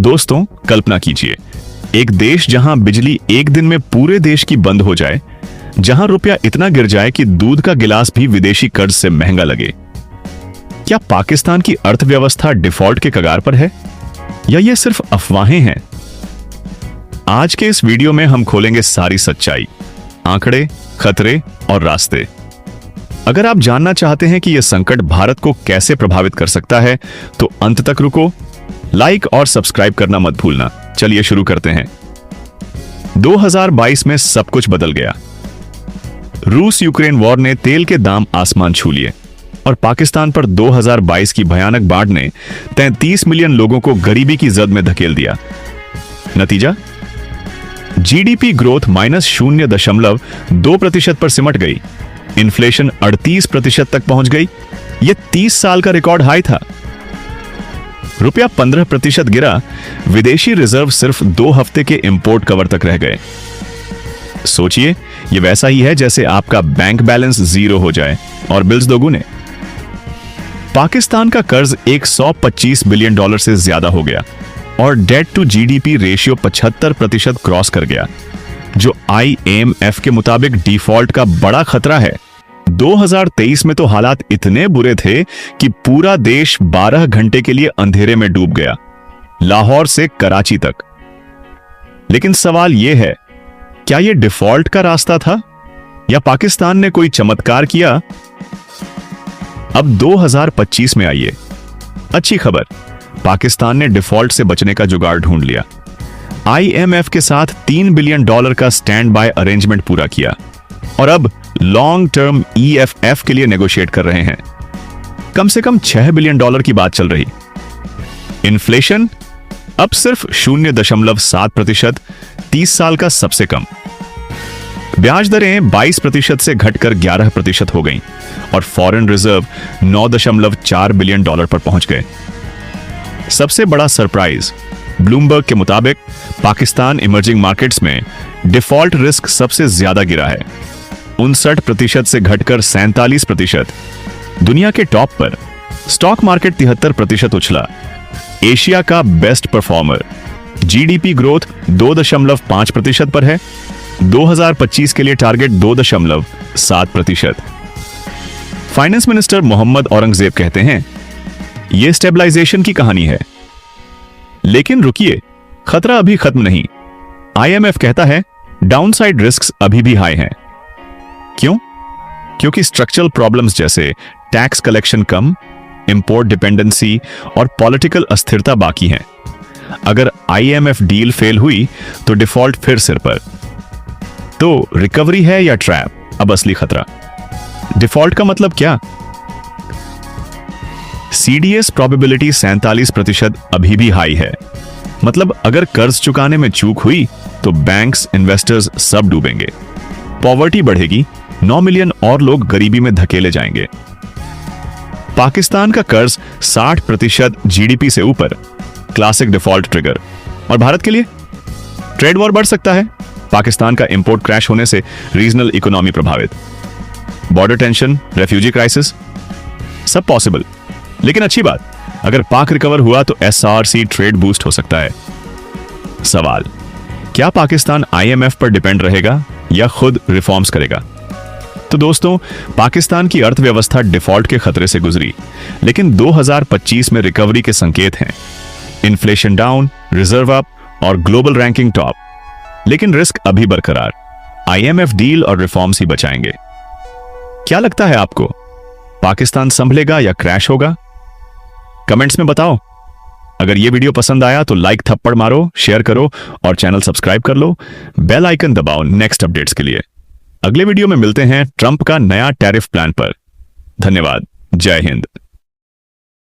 दोस्तों, कल्पना कीजिए एक देश जहां बिजली एक दिन में पूरे देश की बंद हो जाए, जहां रुपया इतना गिर जाए कि दूध का गिलास भी विदेशी कर्ज से महंगा लगे। क्या पाकिस्तान की अर्थव्यवस्था डिफॉल्ट के कगार पर है या ये सिर्फ अफवाहें हैं? आज के इस वीडियो में हम खोलेंगे सारी सच्चाई, आंकड़े, खतरे और रास्ते। अगर आप जानना चाहते हैं कि यह संकट भारत को कैसे प्रभावित कर सकता है तो अंत तक रुको, लाइक और सब्सक्राइब करना मत भूलना। चलिए शुरू करते हैं। 2022 में सब कुछ बदल गया। रूस यूक्रेन वॉर ने तेल के दाम आसमान छू लिए और पाकिस्तान पर 2022 की भयानक बाढ़ ने 33 मिलियन लोगों को गरीबी की जद में धकेल दिया। नतीजा, जीडीपी ग्रोथ -0.2% पर सिमट गई। इन्फ्लेशन 38% तक पहुंच गई। यह 30 साल का रिकॉर्ड हाई था। रुपया 15% गिरा। विदेशी रिजर्व सिर्फ 2 हफ्ते के इंपोर्ट कवर तक रह गए। सोचिए, यह वैसा ही है जैसे आपका बैंक बैलेंस 0 हो जाए और बिल्स दोगुने। पाकिस्तान का कर्ज $125 बिलियन से ज्यादा हो गया और debt to GDP ratio 75% cross कर गया, जो IMF के मुताबिक डिफॉल्ट का बड़ा खतरा है। 2023 में तो हालात इतने बुरे थे कि पूरा देश 12 घंटे के लिए अंधेरे में डूब गया, लाहौर से कराची तक। लेकिन सवाल यह है, क्या यह डिफॉल्ट का रास्ता था या पाकिस्तान ने कोई चमत्कार किया? अब 2025 में आइए। अच्छी खबर, पाकिस्तान ने डिफॉल्ट से बचने का जुगाड़ ढूंढ लिया। IMF के साथ $3 बिलियन का स्टैंड बाय अरेंजमेंट पूरा किया और अब लॉन्ग टर्म EFF के लिए नेगोशिएट कर रहे हैं। कम से कम $6 बिलियन की बात चल रही। इन्फ्लेशन अब सिर्फ 0.7%, 30 साल का सबसे कम। ब्याज दरें 22% से घटकर 11% हो गईं और फॉरेन रिजर्व $9.4 बिलियन पर पहुंच गए। सबसे बड़ा सरप्राइज, ब्लूमबर्ग के मुताबिक पाकिस्तान इमर्जिंग मार्केट्स में डिफॉल्ट रिस्क सबसे ज्यादा गिरा है, 59% से घटकर 47%। दुनिया के टॉप पर स्टॉक मार्केट 73% उछला। एशिया का बेस्ट परफॉर्मर, जीडीपी ग्रोथ 2.5% पर है। 2025 के लिए target 2.7%। Finance minister Mohammad Aurangzeb कहते हैं, यह स्टेबलाइजेशन की कहानी है। लेकिन रुकिए, खतरा अभी खत्म नहीं। IMF कहता है डाउनसाइड रिस्क्स अभी भी हाई हैं। क्यों? क्योंकि स्ट्रक्चरल प्रॉब्लम्स जैसे टैक्स कलेक्शन कम, इंपोर्ट डिपेंडेंसी और पॉलिटिकल अस्थिरता बाकी हैं। अगर IMF डील फेल हुई तो डिफॉल्ट फिर सिर पर। तो रिकवरी है या ट्रैप? अब असली खतरा। डिफॉल्ट का मतलब क्या? CDS प्रोबेबिलिटी 47% अभी भी हाई है। मतलब अगर कर्ज चुकाने में चूक हुई तो बैंक्स, इन्वेस्टर्स सब डूबेंगे। पॉवर्टी बढ़ेगी, 9 मिलियन और लोग गरीबी में धकेले जाएंगे। पाकिस्तान का कर्ज 60% जीडीपी से ऊपर, क्लासिक डिफॉल्ट ट्रिगर। और भारत के लिए ट्रेड वॉर बढ़ सकता है। पाकिस्तान का इंपोर्ट क्रैश होने से रीजनल इकोनॉमी प्रभावित, बॉर्डर टेंशन, रेफ्यूजी क्राइसिस, सब पॉसिबल। लेकिन अच्छी बात, अगर पाक रिकवर हुआ तो SRC ट्रेड बूस्ट हो सकता है। सवाल, क्या पाकिस्तान IMF पर डिपेंड रहेगा या खुद रिफॉर्म्स करेगा? तो दोस्तों, पाकिस्तान की अर्थव्यवस्था डिफॉल्ट के खतरे से गुजरी, लेकिन 2025 में रिकवरी के संकेत हैं। इन्फ्लेशन डाउन, रिजर्व अप और ग्लोबल रैंकिंग टॉप। लेकिन रिस्क अभी बरकरार। IMF डील और रिफॉर्म्स ही बचाएंगे। क्या लगता है आपको, पाकिस्तान संभलेगा या क्रैश होगा? कमेंट्स में बताओ। अगर यह वीडियो पसंद आया तो लाइक थप्पड़ मारो, शेयर करो और चैनल सब्सक्राइब कर लो। बेल आइकन दबाओ नेक्स्ट अपडेट्स के लिए। अगले वीडियो में मिलते हैं ट्रंप का नया टैरिफ प्लान पर। धन्यवाद। जय हिंद।